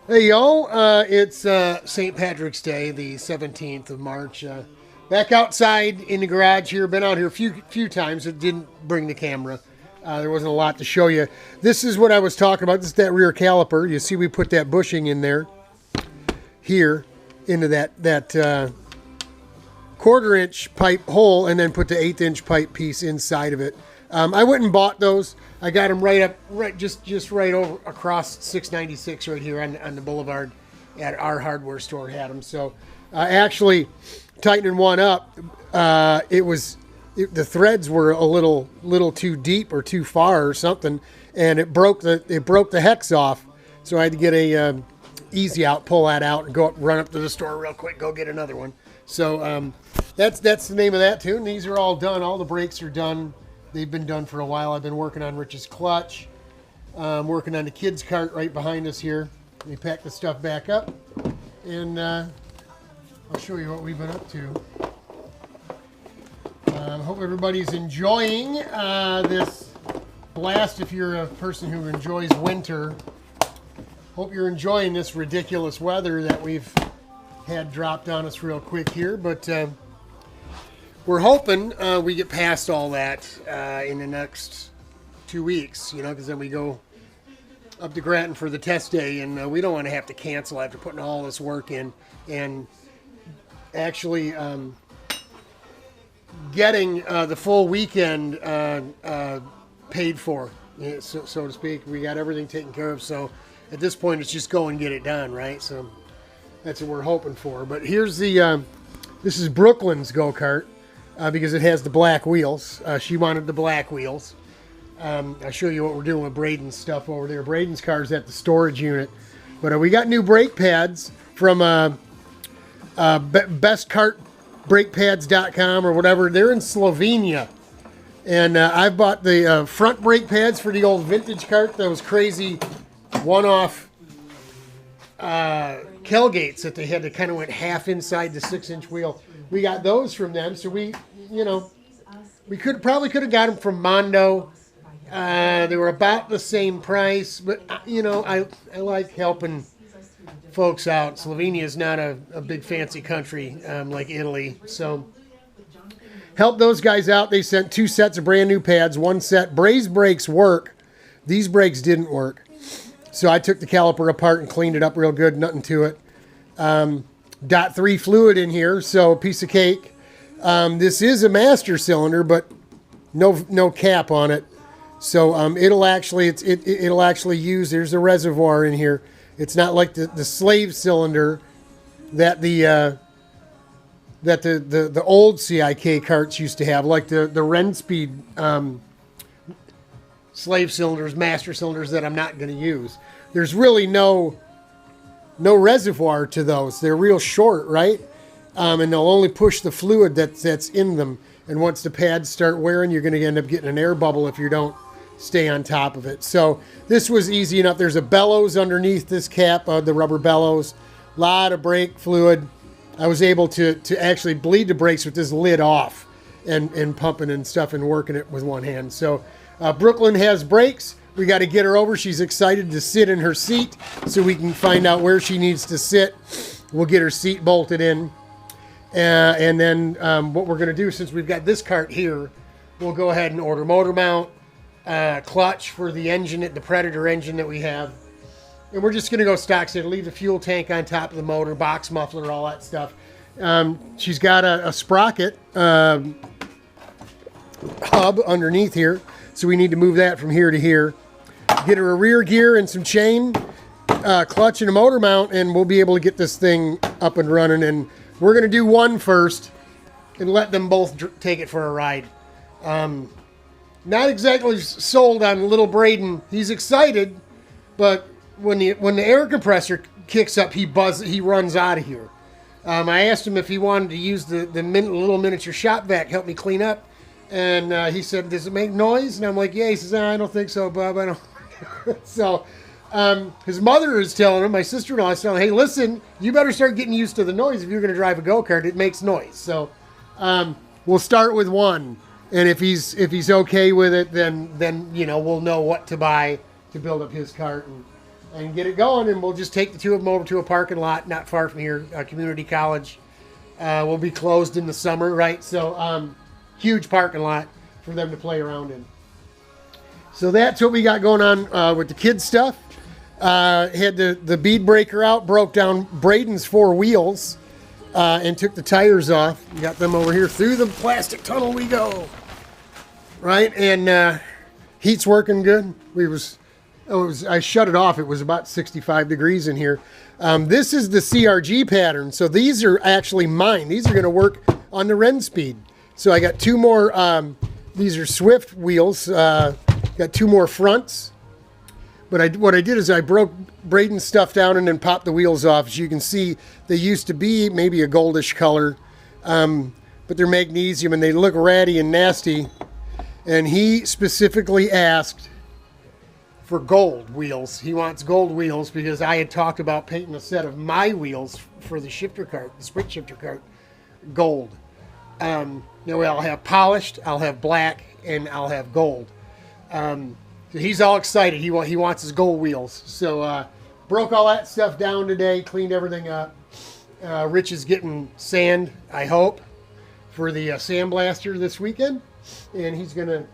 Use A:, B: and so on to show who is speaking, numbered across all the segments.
A: Hey yo, it's St. Patrick's Day, the 17th of March. Back outside in the garage here. Been out here a few times. It didn't bring the camera. There wasn't a lot to show you. This is what I was talking about. This is that rear caliper. You see, we put that bushing in there, here, into that quarter-inch pipe hole, and then put the 1/8-inch pipe piece inside of it. I went and bought those. I got them just right over across 696 right here on the boulevard at our hardware store. Had them. So actually tightening one up, the threads were a little too deep or too far or something, and it broke the hex off. So I had to get a easy out, pull that out, and run up to the store real quick, go get another one. So that's the name of that tune. These are all done. All the brakes are done. They've been done for a while. I've been working on Rich's clutch. Working on the kids' cart right behind us here. We pack the stuff back up, and I'll show you what we've been up to. Hope everybody's enjoying this blast. If you're a person who enjoys winter, hope you're enjoying this ridiculous weather that we've had dropped on us real quick here. But we're hoping we get past all that in the next 2 weeks, because then we go up to Grattan for the test day, and we don't want to have to cancel after putting all this work in and actually getting the full weekend paid for, so to speak. We got everything taken care of, so at this point it's just go and get it done, right? So that's what we're hoping for. But here's this is Brooklyn's go-kart. Because it has the black wheels. She wanted the black wheels. I'll show you what we're doing with Braden's stuff over there. Braden's car's at the storage unit. But we got new brake pads from bestkartbrakepads.com or whatever. They're in Slovenia. And I bought the front brake pads for the old vintage kart. Those crazy one-off tailgates that they had that kind of went half inside the 6-inch wheel. We got those from them, so we could have got them from Mondo. They were about the same price, but I like helping folks out. Slovenia is not a big fancy country like Italy, so help those guys out. They sent 2 sets of brand new pads. One set, Braze brakes work. These brakes didn't work, so I took the caliper apart and cleaned it up real good. Nothing to it. .3 fluid in here, so piece of cake. This is a master cylinder, but no cap on it. So it'll actually use. There's a reservoir in here. It's not like the slave cylinder that the old CIK carts used to have, like the Renspeed slave cylinders, master cylinders that I'm not going to use. There's really no reservoir to those. They're real short, right? And they'll only push the fluid that's in them. And once the pads start wearing, you're going to end up getting an air bubble if you don't stay on top of it. So this was easy enough. There's a bellows underneath this cap, the rubber bellows. A lot of brake fluid. I was able to actually bleed the brakes with this lid off and pumping and stuff and working it with one hand. So Brooklyn has brakes. We got to get her over. She's excited to sit in her seat so we can find out where she needs to sit. We'll get her seat bolted in. And then what we're going to do, since we've got this cart here, we'll go ahead and order motor mount, clutch for the engine, the Predator engine that we have. And we're just going to go stock set, leave the fuel tank on top of the motor, box muffler, all that stuff. She's got a sprocket hub underneath here, so we need to move that from here to here. Get her a rear gear and some chain, clutch and a motor mount, and we'll be able to get this thing up and running. And we're going to do one first and let them both take it for a ride. Not exactly sold on little Braden. He's excited, but when the air compressor kicks up, he runs out of here. I asked him if he wanted to use the little miniature shop vac, help me clean up. And he said, "Does it make noise?" And I'm like, "Yeah." He says, "I don't think so, Bob. I don't." So his mother is telling him, my sister-in-law is telling him, "Hey, listen, you better start getting used to the noise if you're going to drive a go-kart. It makes noise." So we'll start with one, and if he's okay with it, then we'll know what to buy to build up his cart. And and get it going, and we'll just take the two of them over to a parking lot not far from here, a community college. Will be closed in the summer, right? So huge parking lot for them to play around in. So that's what we got going on with the kids stuff. Had the bead breaker out, broke down Braden's 4 wheels, and took the tires off. Got them over here. Through the plastic tunnel we go. Right? And heat's working good. I shut it off. It was about 65 degrees in here. This is the CRG pattern. So these are actually mine. These are going to work on the Ren Speed. So I got 2 more. These are Swift wheels. Got 2 more fronts. But what I did is I broke Braden's stuff down and then popped the wheels off. As you can see, they used to be maybe a goldish color. But they're magnesium and they look ratty and nasty. And he specifically asked for gold wheels. He wants gold wheels because I had talked about painting a set of my wheels for the shifter cart, the sprint shifter cart, gold. Now I'll have polished, I'll have black, and I'll have gold. So he's all excited. He wants his gold wheels. So broke all that stuff down today, cleaned everything up. Rich is getting sand, I hope, for the sandblaster this weekend, and he's gonna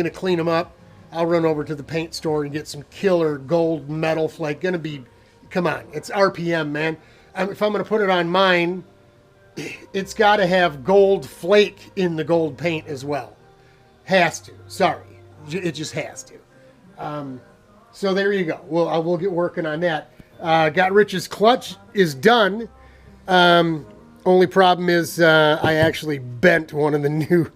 A: clean them up. I'll run over to the paint store and get some killer gold metal flake. Come on, it's RPM, man. If I'm gonna put it on mine, it's got to have gold flake in the gold paint as well. Has to. Sorry, it just has to. So there you go. We'll get working on that. Got Rich's clutch is done. Only problem is I actually bent one of the new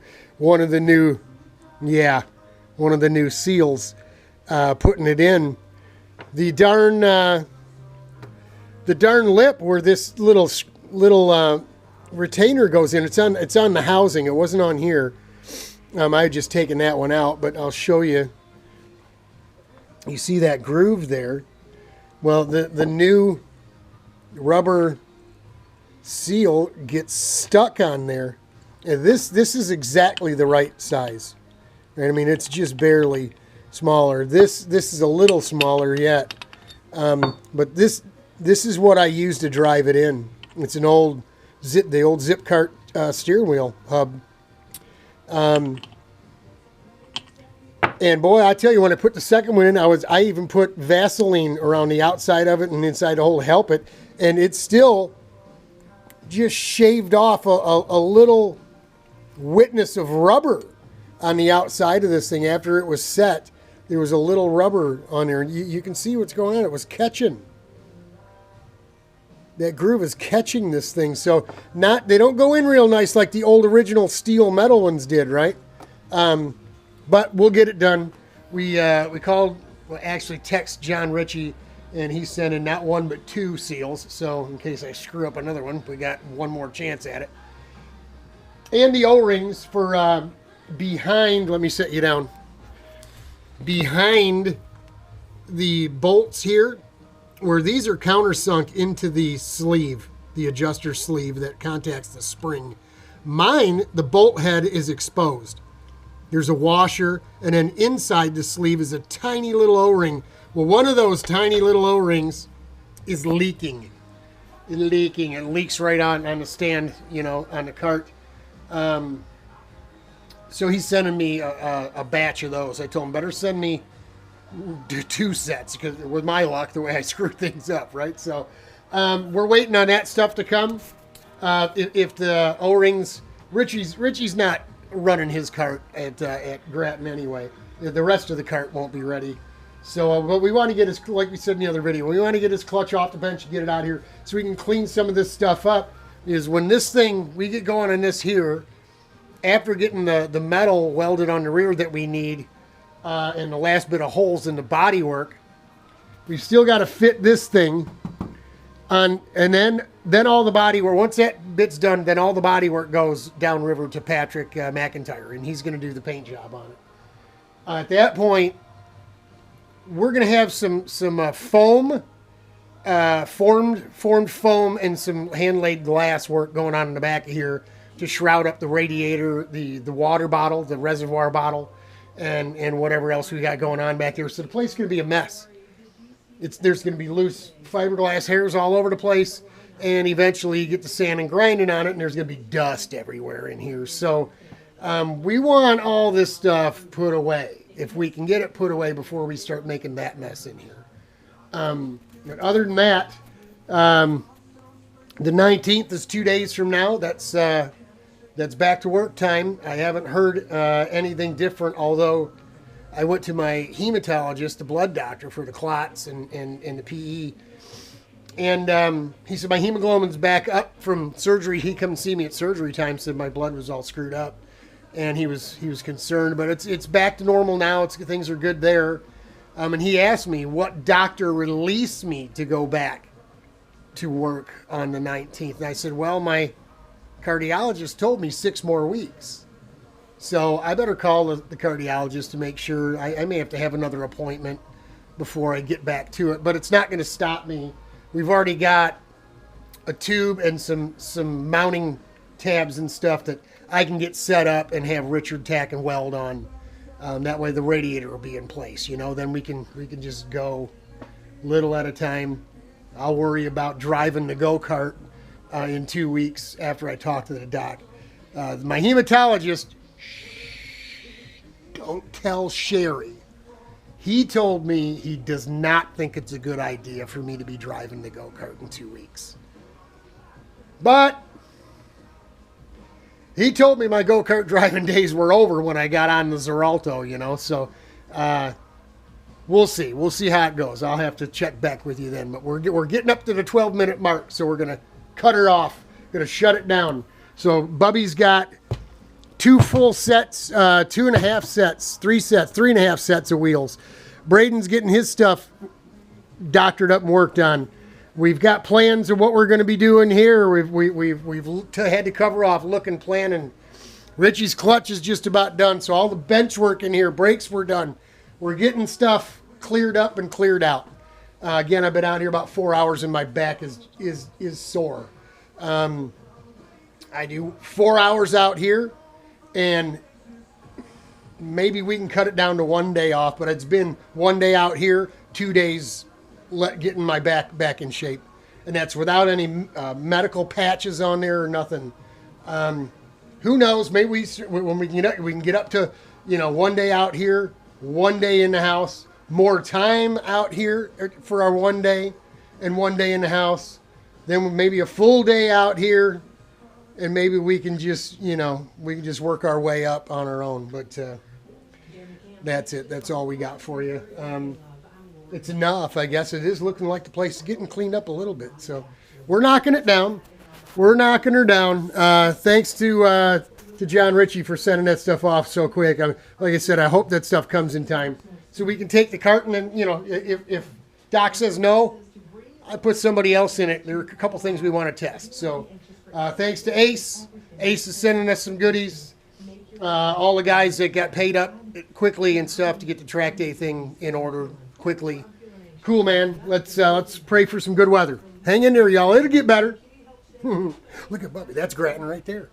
A: seals, putting it in. The darn lip where this little retainer goes in. It's on the housing. It wasn't on here. I had just taken that one out, but I'll show you. You see that groove there? Well, the new rubber seal gets stuck on there. And this is exactly the right size. Right? I mean, it's just barely smaller. This is a little smaller yet. But this is what I use to drive it in. It's the old zip cart steering wheel hub. And boy, I tell you, when I put the second one in, I even put Vaseline around the outside of it and inside the hole to help it, and it still just shaved off a little witness of rubber on the outside of this thing. After it was set, there was a little rubber on there, and you can see what's going on. It was catching. That groove is catching this thing. So they don't go in real nice like the old original steel metal ones did, right? But we'll get it done. We actually text John Ritchie, and he's sending not 1 but 2 seals. So in case I screw up another one, we got one more chance at it. And the O-rings for behind. Let me set you down. Behind the bolts here, where these are countersunk into the sleeve, the adjuster sleeve that contacts the spring. Mine, the bolt head is exposed. There's a washer, and then inside the sleeve is a tiny little O-ring. Well, one of those tiny little O-rings is leaking. It leaks right on the stand, on the cart. So he's sending me a batch of those. I told him, better send me 2 sets, because with my luck, the way I screw things up, right? So we're waiting on that stuff to come. If the O-rings, Richie's not running his cart at Grattan anyway. The rest of the cart won't be ready. So, but we want to get his, like we said in the other video, we want to get his clutch off the bench and get it out here so we can clean some of this stuff up. Is when this thing, we get going on this here, after getting the metal welded on the rear that we need, and the last bit of holes in the bodywork, we've still got to fit this thing on, and then all the bodywork, once that bit's done, then all the bodywork goes downriver to Patrick McIntyre, and he's going to do the paint job on it. At that point, we're going to have some foam, formed foam, and some hand-laid glass work going on in the back of here to shroud up the radiator, the water bottle, the reservoir bottle, and whatever else we got going on back here. So the place is going to be a mess. there's going to be loose fiberglass hairs all over the place, and eventually you get the sand and grinding on it, and there's going to be dust everywhere in here. So we want all this stuff put away, if we can get it put away before we start making that mess in here. But other than that, the 19th is 2 days from now. That's back to work time. I haven't heard anything different, although I went to my hematologist, the blood doctor, for the clots and the PE. And he said my hemoglobin's back up from surgery. He come see me at surgery time, said my blood was all screwed up. And he was concerned, but it's back to normal now. Things are good there. And he asked me what doctor released me to go back to work on the 19th. And I said, well, my cardiologist told me 6 more weeks. So I better call the cardiologist to make sure. I may have to have another appointment before I get back to it, but it's not going to stop me. We've already got a tube and some mounting tabs and stuff that I can get set up and have Richard tack and weld on. That way the radiator will be in place, then we can just go little at a time. I'll worry about driving the go-kart in 2 weeks after I talk to the doc. My hematologist, don't tell Sherry. He told me he does not think it's a good idea for me to be driving the go-kart in 2 weeks. But he told me my go-kart driving days were over when I got on the Xeralto, so we'll see. We'll see how it goes. I'll have to check back with you then. But we're getting up to the 12-minute mark, so we're going to cut her off. Going to shut it down. So Bubby's got 2 full sets, 2.5 sets, 3 sets, 3.5 sets of wheels. Braden's getting his stuff doctored up and worked on. We've got plans of what we're going to be doing here. We've had to cover off look and plan, and Richie's clutch is just about done. So all the bench work in here, brakes were done. We're getting stuff cleared up and cleared out. Again, I've been out here about 4 hours, and my back is sore. I do 4 hours out here, and maybe we can cut it down to 1 day off. But it's been 1 day out here, 2 days getting my back in shape, and that's without any medical patches on there or nothing. Who knows? Maybe when we can get up to 1 day out here, 1 day in the house, more time out here for our 1 day, and 1 day in the house. Then maybe a full day out here, and maybe we can just work our way up on our own. But that's it. That's all we got for you. It's enough, I guess. It is looking like the place is getting cleaned up a little bit. So we're knocking it down. We're knocking her down. Thanks to John Ritchie for sending that stuff off so quick. Like I said, I hope that stuff comes in time so we can take the cart, and then, if Doc says no, I put somebody else in it. There are a couple things we want to test. So thanks to Ace. Ace is sending us some goodies. All the guys that got paid up quickly and stuff to get the track day thing in order quickly. Cool, man. Let's pray for some good weather. Hang in there, y'all. It'll get better. Look at Bubby. That's Grattan right there.